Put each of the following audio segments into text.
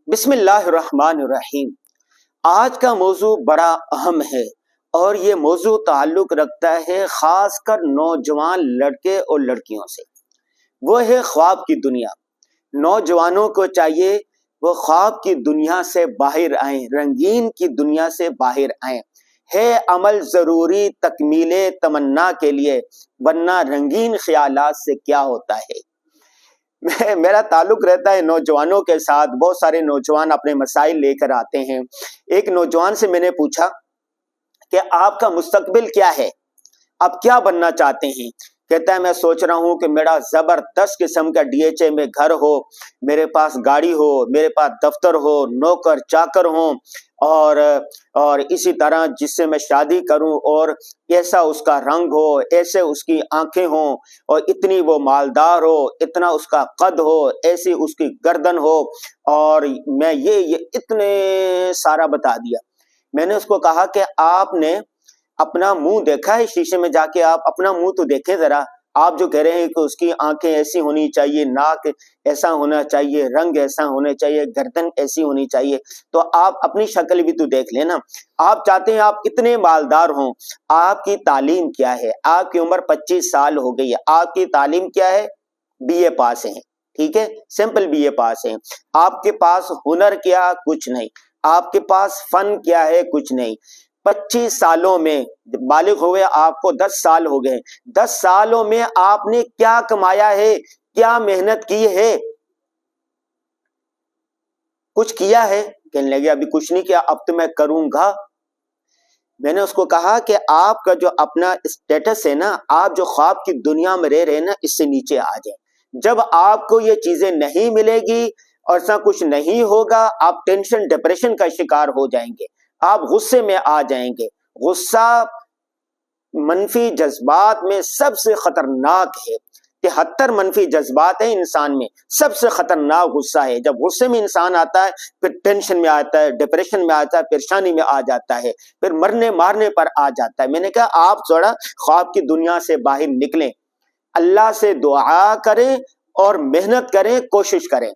بسم اللہ الرحمن الرحیم۔ آج کا موضوع بڑا اہم ہے اور یہ موضوع تعلق رکھتا ہے خاص کر نوجوان لڑکے اور لڑکیوں سے۔ وہ ہے خواب کی دنیا۔ نوجوانوں کو چاہیے وہ خواب کی دنیا سے باہر آئیں، رنگین کی دنیا سے باہر آئیں۔ ہے عمل ضروری تکمیل تمنا کے لیے، ورنہ رنگین خیالات سے کیا ہوتا ہے۔ میرا تعلق رہتا ہے نوجوانوں کے ساتھ۔ بہت سارے نوجوان اپنے مسائل لے کر آتے ہیں۔ ایک نوجوان سے میں نے پوچھا کہ آپ کا مستقبل کیا ہے، آپ کیا بننا چاہتے ہیں؟ کہتا ہے میں سوچ رہا ہوں کہ میرا زبردست قسم کا DHA میں گھر ہو، میرے پاس گاڑی ہو، میرے پاس دفتر ہو، نوکر چاکر ہوں، اور اسی طرح جس سے میں شادی کروں اور ایسا اس کا رنگ ہو، ایسے اس کی آنکھیں ہوں، اور اتنی وہ مالدار ہو، اتنا اس کا قد ہو، ایسی اس کی گردن ہو، اور میں یہ اتنے سارا بتا دیا۔ میں نے اس کو کہا کہ آپ نے اپنا منہ دیکھا ہے شیشے میں جا کے؟ آپ اپنا منہ تو دیکھیں ذرا۔ آپ جو کہہ رہے ہیں کہ اس کی آنکھیں ایسی ہونی چاہیے، ناک ایسا ہونا چاہیے، رنگ ایسا ہونا چاہیے، گردن ایسی ہونی چاہیے، تو آپ اپنی شکل بھی تو دیکھ لینا۔ آپ چاہتے ہیں آپ اتنے مالدار ہوں، آپ کی تعلیم کیا ہے؟ آپ کی عمر 25 سال ہو گئی ہے، آپ کی تعلیم کیا ہے؟ BA پاس ہیں، ٹھیک ہے، سمپل BA پاس ہیں۔ آپ کے پاس ہنر کیا؟ کچھ نہیں۔ آپ کے پاس فن کیا ہے؟ کچھ نہیں۔ 25 سالوں میں بالغ ہوئے، آپ کو 10 سال ہو گئے۔ 10 سالوں میں آپ نے کیا کمایا ہے؟ کیا محنت کی ہے؟ کچھ کیا ہے؟ کہنے لگے ابھی کچھ نہیں کیا، اب تو میں کروں گا۔ میں نے اس کو کہا کہ آپ کا جو اپنا اسٹیٹس ہے نا، آپ جو خواب کی دنیا میں رہ رہے ہیں نا، اس سے نیچے آ جائیں۔ جب آپ کو یہ چیزیں نہیں ملے گی اور ایسا کچھ نہیں ہوگا، آپ ٹینشن ڈپریشن کا شکار ہو جائیں گے، آپ غصے میں آ جائیں گے۔ غصہ منفی جذبات میں سب سے خطرناک ہے۔ 73 منفی جذبات ہیں انسان میں، سب سے خطرناک غصہ ہے۔ جب غصے میں انسان آتا ہے، پھر ٹینشن میں آتا ہے، ڈپریشن میں آتا ہے، پریشانی میں آ جاتا ہے، پھر مرنے مارنے پر آ جاتا ہے۔ میں نے کہا آپ تھوڑا خواب کی دنیا سے باہر نکلیں، اللہ سے دعا کریں اور محنت کریں، کوشش کریں۔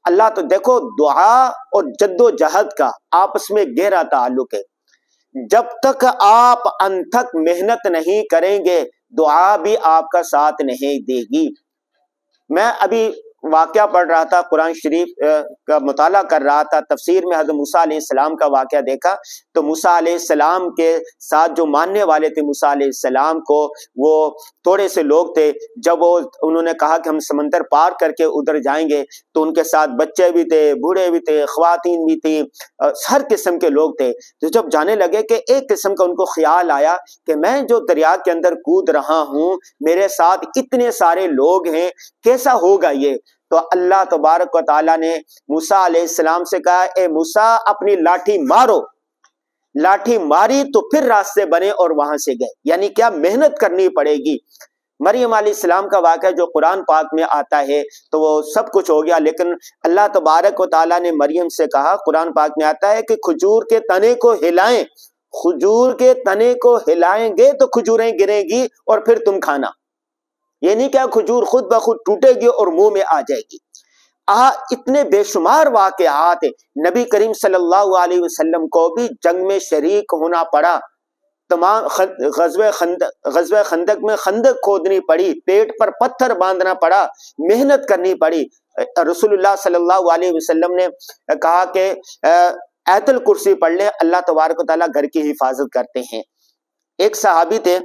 اللہ تو دیکھو، دعا اور جد و جہد کا آپس میں گہرا تعلق ہے۔ جب تک آپ انتھک محنت نہیں کریں گے، دعا بھی آپ کا ساتھ نہیں دے گی۔ میں ابھی واقعہ پڑھ رہا تھا، قرآن شریف کا مطالعہ کر رہا تھا، تفسیر میں حضرت موسیٰ علیہ السلام کا واقعہ دیکھا تو موسیٰ علیہ السلام کے ساتھ جو ماننے والے تھے موسیٰ علیہ السلام کو، وہ تھوڑے سے لوگ تھے۔ جب انہوں نے کہا کہ ہم سمندر پار کر کے ادھر جائیں گے، تو ان کے ساتھ بچے بھی تھے، بوڑھے بھی تھے، خواتین بھی تھیں، ہر قسم کے لوگ تھے۔ تو جب جانے لگے کہ ایک قسم کا ان کو خیال آیا کہ میں جو دریا کے اندر کود رہا ہوں، میرے ساتھ اتنے سارے لوگ ہیں، کیسا ہوگا یہ؟ تو اللہ تبارک و تعالیٰ نے موسیٰ علیہ السلام سے کہا اے موسیٰ اپنی لاٹھی مارو۔ لاٹھی ماری تو پھر راستے بنے اور وہاں سے گئے۔ یعنی کیا محنت کرنی پڑے گی۔ مریم علیہ السلام کا واقعہ جو قرآن پاک میں آتا ہے تو وہ سب کچھ ہو گیا، لیکن اللہ تبارک و تعالیٰ نے مریم سے کہا، قرآن پاک میں آتا ہے کہ کھجور کے تنے کو ہلائیں، کھجور کے تنے کو ہلائیں گے تو کھجوریں گریں گی اور پھر تم کھانا۔ یہ نہیں کہ کھجور خود بخود ٹوٹے گی اور منہ میں آ جائے گی۔ اتنے بے شمار واقعات ہیں۔ نبی کریم صلی اللہ علیہ وسلم کو بھی جنگ میں شریک ہونا پڑا، تمام غزوہ خندق میں خندق کھودنی پڑی، پیٹ پر پتھر باندھنا پڑا، محنت کرنی پڑی۔ رسول اللہ صلی اللہ علیہ وسلم نے کہا کہ آیت الکرسی پڑھ لیں، اللہ تبارک و تعالیٰ گھر کی حفاظت کرتے ہیں۔ ایک صحابی تھے،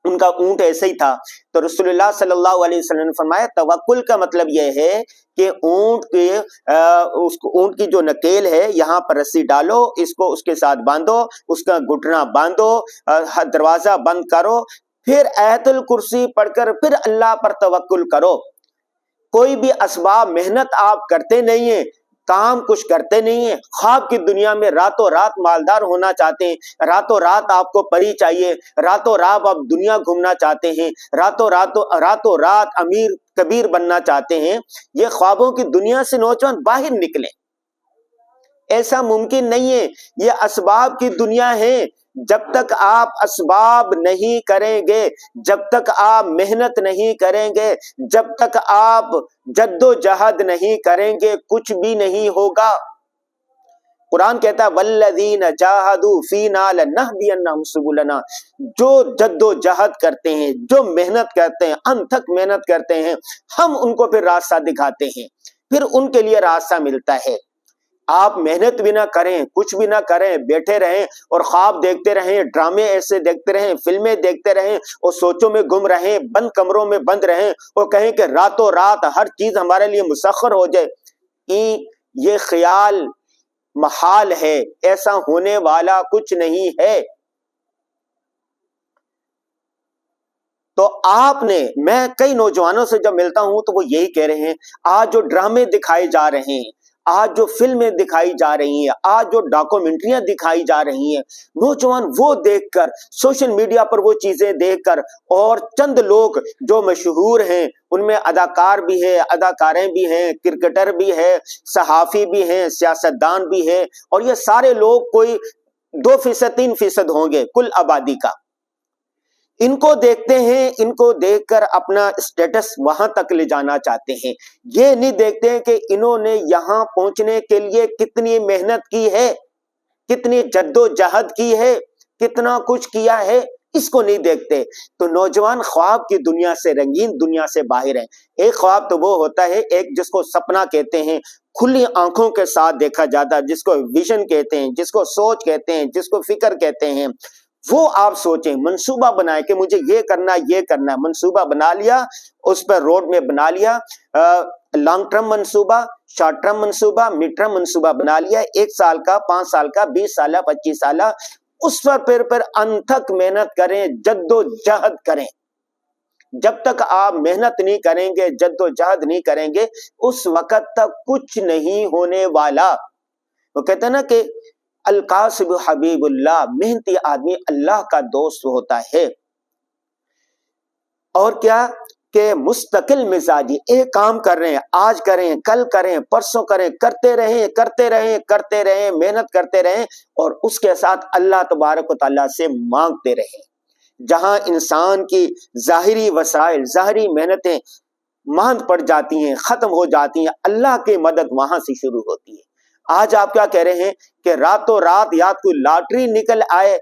ان کا اونٹ ایسے ہی تھا، تو رسول اللہ صلی اللہ علیہ وسلم نے فرمایا توکل کا مطلب یہ ہے کہ اونٹ کی جو نکیل ہے یہاں پر رسی ڈالو، اس کو اس کے ساتھ باندھو، اس کا گھٹنا باندھو، دروازہ بند کرو، پھر آیت الکرسی پڑھ کر پھر اللہ پر توکل کرو۔ کوئی بھی اسباب محنت آپ کرتے نہیں ہیں، کام کچھ کرتے نہیں ہیں، خواب کی دنیا میں راتوں رات مالدار ہونا چاہتے ہیں، راتوں رات آپ کو پری چاہیے، راتوں رات آپ دنیا گھومنا چاہتے ہیں، راتوں رات امیر کبیر بننا چاہتے ہیں، یہ خوابوں کی دنیا سے نوجوان باہر نکلیں۔ ایسا ممکن نہیں ہے، یہ اسباب کی دنیا ہے۔ جب تک آپ اسباب نہیں کریں گے، جب تک آپ محنت نہیں کریں گے، جب تک آپ جد و جہد نہیں کریں گے، کچھ بھی نہیں ہوگا۔ قرآن کہتا ہے والذین جاہدوا فینا لنہدینہم سبلنا، جو جد و جہد کرتے ہیں، جو محنت کرتے ہیں، انتھک محنت کرتے ہیں، ہم ان کو پھر راستہ دکھاتے ہیں، پھر ان کے لیے راستہ ملتا ہے۔ آپ محنت بھی نہ کریں، کچھ بھی نہ کریں، بیٹھے رہیں اور خواب دیکھتے رہیں، ڈرامے ایسے دیکھتے رہیں، فلمیں دیکھتے رہیں اور سوچوں میں گم رہیں، بند کمروں میں بند رہیں اور کہیں کہ راتوں رات ہر چیز ہمارے لیے مسخر ہو جائے، یہ خیال محال ہے، ایسا ہونے والا کچھ نہیں ہے۔ تو آپ نے، میں کئی نوجوانوں سے جب ملتا ہوں تو وہ یہی کہہ رہے ہیں، آج جو ڈرامے دکھائے جا رہے ہیں، آج جو فلمیں دکھائی جا رہی ہیں، آج جو ڈاکومنٹریاں دکھائی جا رہی ہیں، نوجوان وہ دیکھ کر، سوشل میڈیا پر وہ چیزیں دیکھ کر، اور چند لوگ جو مشہور ہیں، ان میں اداکار بھی ہے، اداکاریں بھی ہیں، کرکٹر بھی ہے، صحافی بھی ہیں، سیاستدان بھی ہیں، اور یہ سارے لوگ کوئی 2% 3% ہوں گے کل آبادی کا۔ ان کو دیکھتے ہیں، ان کو دیکھ کر اپنا اسٹیٹس وہاں تک لے جانا چاہتے ہیں، یہ نہیں دیکھتے ہیں کہ انہوں نے یہاں پہنچنے کے لیے کتنی محنت کی ہے، کتنی جد و جہد کی ہے، کتنا کچھ کیا ہے، اس کو نہیں دیکھتے۔ تو نوجوان خواب کی دنیا سے، رنگین دنیا سے باہر ہیں۔ ایک خواب تو وہ ہوتا ہے، ایک جس کو سپنا کہتے ہیں، کھلی آنکھوں کے ساتھ دیکھا جاتا ہے، جس کو ویژن کہتے ہیں، جس کو سوچ کہتے ہیں، جس کو فکر کہتے ہیں۔ وہ آپ سوچیں، منصوبہ بنائیں کہ مجھے یہ کرنا، یہ کرنا ہے، منصوبہ بنا لیا، اس پر روڈ میں بنا لیا، لانگ ٹرم منصوبہ، شارٹ ٹرم منصوبہ، مڈ ٹرم منصوبہ بنا لیا، 1 سال کا، 5 سال کا، 20 سالہ، 25 سالہ، اس پر پھر انتھک محنت کریں، جد و جہد کریں۔ جب تک آپ محنت نہیں کریں گے، جد و جہد نہیں کریں گے، اس وقت تک کچھ نہیں ہونے والا۔ وہ کہتے ہیں نا کہ القاسب حبیب اللہ، محنتی آدمی اللہ کا دوست ہوتا ہے۔ اور کیا کہ مستقل مزاجی، ایک کام کر رہے ہیں، آج کریں، کل کریں، پرسوں کریں، کرتے رہیں، کرتے رہیں، کرتے رہیں، محنت کرتے رہیں، اور اس کے ساتھ اللہ تبارک و تعالیٰ سے مانگتے رہیں۔ جہاں انسان کی ظاہری وسائل، ظاہری محنتیں ماند پڑ جاتی ہیں، ختم ہو جاتی ہیں، اللہ کی مدد وہاں سے شروع ہوتی ہے۔ آج آپ کیا کہہ رہے ہیں کہ راتوں رات یا کوئی لاٹری نکل آئے،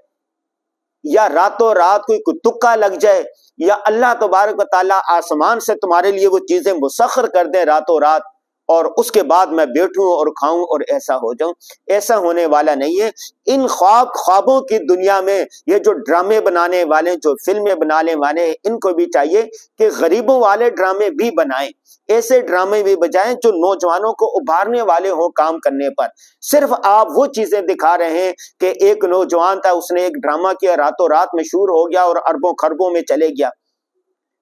یا راتوں رات کوئی تکا لگ جائے، یا اللہ تبارک و تعالیٰ آسمان سے تمہارے لیے وہ چیزیں مسخر کر دیں راتوں رات، اور اس کے بعد میں بیٹھوں اور کھاؤں اور ایسا ہو جاؤں۔ ایسا ہونے والا نہیں ہے۔ ان خوابوں کی دنیا میں یہ جو ڈرامے بنانے والے، جو فلمیں بنانے والے، ان کو بھی چاہیے کہ غریبوں والے ڈرامے بھی بنائیں، ایسے ڈرامے بھی بجائیں جو نوجوانوں کو ابھارنے والے ہوں کام کرنے پر۔ صرف آپ وہ چیزیں دکھا رہے ہیں کہ ایک نوجوان تھا، اس نے ایک ڈرامہ کیا، راتوں رات مشہور ہو گیا اور اربوں خربوں میں چلے گیا۔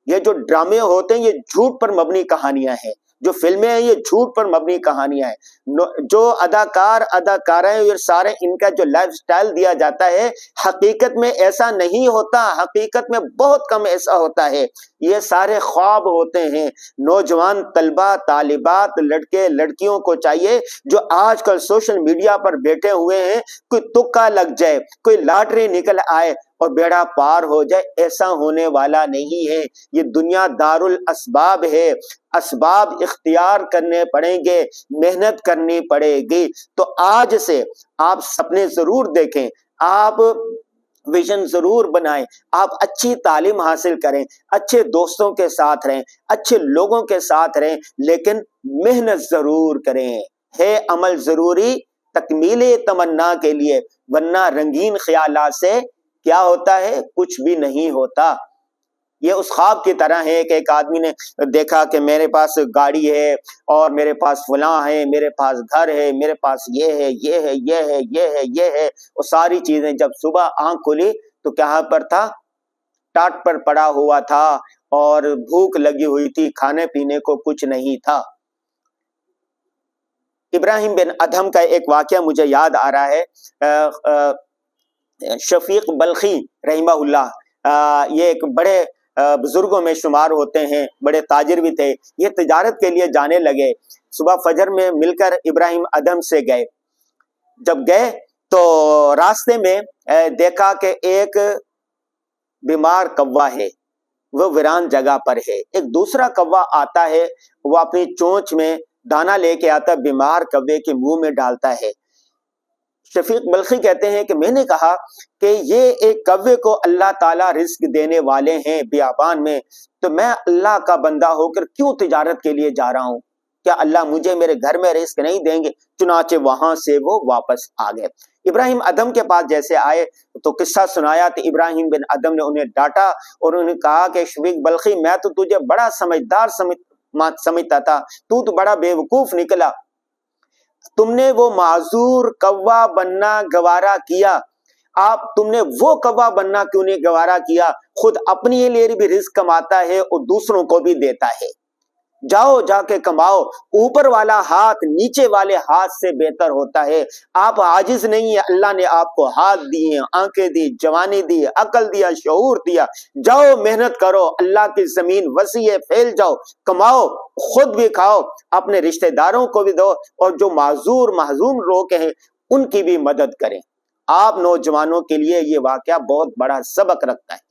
یہ جو ڈرامے ہوتے ہیں، یہ جھوٹ پر مبنی کہانیاں ہیں، جو فلمیں ہیں یہ جھوٹ پر مبنی کہانیاں ہیں۔ جو اداکاریں، یہ سارے ان کا جو لائف سٹائل دیا جاتا ہے، حقیقت میں ایسا نہیں ہوتا، حقیقت میں بہت کم ایسا ہوتا ہے، یہ سارے خواب ہوتے ہیں۔ نوجوان طلبہ، طالبات، لڑکے لڑکیوں کو چاہیے جو آج کل سوشل میڈیا پر بیٹھے ہوئے ہیں، کوئی تکا لگ جائے، کوئی لاٹری نکل آئے اور بیڑا پار ہو جائے، ایسا ہونے والا نہیں ہے۔ یہ دنیا دار الاسباب ہے، اسباب اختیار کرنے پڑیں گے، محنت کرنی پڑے گی۔ تو آج سے آپ سپنے ضرور دیکھیں، آپ ویژن ضرور بنائیں، آپ اچھی تعلیم حاصل کریں، اچھے دوستوں کے ساتھ رہیں، اچھے لوگوں کے ساتھ رہیں، لیکن محنت ضرور کریں۔ ہے عمل ضروری تکمیل تمنا کے لیے، ورنہ رنگین خیالات سے کیا ہوتا ہے؟ کچھ بھی نہیں ہوتا۔ یہ اس خواب کی طرح ہے کہ ایک آدمی نے دیکھا کہ میرے پاس گاڑی ہے اور میرے پاس فلاں ہے، میرے پاس گھر ہے، میرے پاس یہ ہے، یہ ہے، یہ ہے، یہ ہے، یہ ہے، وہ ساری چیزیں جب صبح آنکھ کھلی تو کہاں پر تھا؟ ٹاٹ پر پڑا ہوا تھا اور بھوک لگی ہوئی تھی، کھانے پینے کو کچھ نہیں تھا۔ ابراہیم بن ادہم کا ایک واقعہ مجھے یاد آ رہا ہے۔ شفیق بلخی رحمہ اللہ، یہ ایک بڑے بزرگوں میں شمار ہوتے ہیں، بڑے تاجر بھی تھے۔ یہ تجارت کے لیے جانے لگے، صبح فجر میں مل کر ابراہیم ادہم سے گئے۔ جب گئے تو راستے میں دیکھا کہ ایک بیمار کوا ہے، وہ ویران جگہ پر ہے. ایک دوسرا کوا آتا ہے، وہ اپنی چونچ میں دانا لے کے آتا، بیمار کوے کے منہ میں ڈالتا ہے. شفیق بلخی کہتے ہیں کہ میں نے کہا کہ یہ ایک کوے کو اللہ تعالیٰ رزق دینے والے ہیں بیابان میں، تو میں اللہ کا بندہ ہو کر کیوں تجارت کے لیے جا رہا ہوں؟ کیا اللہ مجھے میرے گھر میں رزق نہیں دیں گے؟ چنانچہ وہاں سے وہ واپس آ گئے. ابراہیم ادم کے پاس جیسے آئے تو قصہ سنایا تو ابراہیم بن ادم نے انہیں ڈانٹا اور انہوں نے کہا کہ شفیق بلخی میں تو تجھے بڑا سمجھدار سمجھتا تھا، تو بڑا بے وقوف نکلا. تم نے وہ معذور کوا بننا گوارا کیا. تم نے وہ کوا بننا کیوں نہیں گوارا کیا؟ خود اپنی لیے بھی رزق کماتا ہے اور دوسروں کو بھی دیتا ہے. جاؤ جا کے کماؤ. اوپر والا ہاتھ نیچے والے ہاتھ سے بہتر ہوتا ہے. آپ عاجز نہیں ہے، اللہ نے آپ کو ہاتھ دیے، آنکھیں دی، جوانی دی، عقل دیا، شعور دیا. جاؤ محنت کرو، اللہ کی زمین وسیع ہے، پھیل جاؤ، کماؤ، خود بھی کھاؤ، اپنے رشتہ داروں کو بھی دو، اور جو معذور محزون لوگ ہیں ان کی بھی مدد کریں. آپ نوجوانوں کے لیے یہ واقعہ بہت بڑا سبق رکھتا ہے.